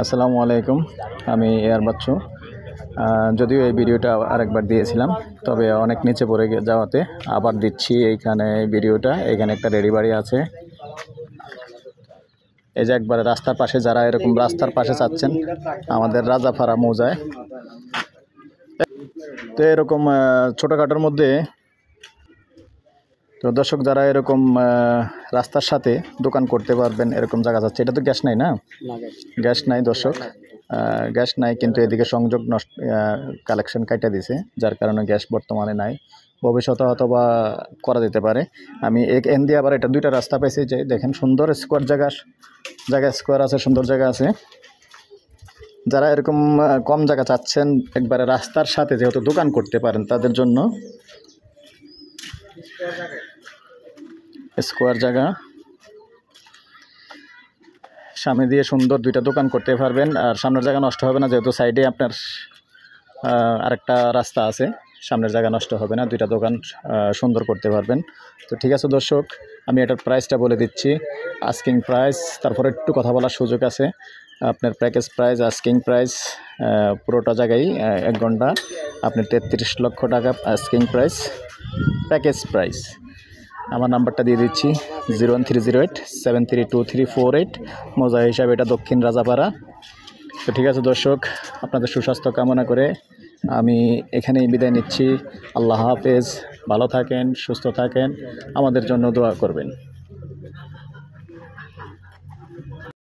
আসসালামু আলাইকুম, আমি এয়ার বাচ্চু। যদিও এই ভিডিওটা আরেকবার দিয়েছিলাম, তবে অনেক নিচে পড়ে যাওয়াতে আবার দিচ্ছি এইখানে ভিডিওটা। এখানে একটা রেডি বাড়ি আছে, এই যে একবারে রাস্তার পাশে। যারা এরকম রাস্তার পাশে চাচ্ছেন আমাদের রাজাপাড়া মৌজায়, তো এরকম ছোটোখাটোর মধ্যে, তো দর্শক যারা এরকম রাস্তার সাথে দোকান করতে পারবেন এরকম জায়গা যাচ্ছে। এটা তো গ্যাস নাই না, গ্যাস নাই দর্শক, গ্যাস নাই, কিন্তু এদিকে সংযোগ নষ্ট, কালেকশন কাটা দিছে, যার কারণে গ্যাস বর্তমানে নাই। ভবিষ্যতে হয়তো বা করা যেতে পারে। আমি এন দিয়ে আবার এটা দুইটা রাস্তা পাইছি, যে দেখেন সুন্দর স্কোয়ার জায়গা স্কোয়ার আছে, সুন্দর জায়গা আছে। যারা এরকম কম জায়গা চাচ্ছেন একবারে রাস্তার সাথে যেহেতু দোকান করতে পারেন, তাদের জন্য স্কোয়ার জায়গা, সামনে দিয়ে সুন্দর দুইটা দোকান করতে পারবেন। আর সামনের জায়গা নষ্ট হবে না, যেহেতু সাইডে আপনার আরেকটা রাস্তা আছে, সামনের জায়গা নষ্ট হবে না, দুইটা দোকান সুন্দর করতে পারবেন। তো ঠিক আছে দর্শক, আমি এটার প্রাইসটা বলে দিচ্ছি। আস্কিং প্রাইস, তারপরে একটু কথা বলার সুযোগ আছে। আপনার প্যাকেজ প্রাইস, আস্কিং প্রাইস পুরোটা জায়গায় 1 ঘন্টা আপনি 33 লক্ষ টাকা আস্কিং প্রাইস, প্যাকেজ প্রাইস। আমার নাম্বারটা দিয়ে দিচ্ছি 01308732348, মজা হিসাবে এটা দক্ষিণ রাজাপাড়া। তো ঠিক আছে দর্শক, আপনাদের সুস্বাস্থ্য কামনা করে আমি এখানেই বিদায় নিচ্ছি। আল্লাহ হাফেজ, ভালো থাকেন, সুস্থ থাকেন, আমাদের জন্য দোয়া করবেন।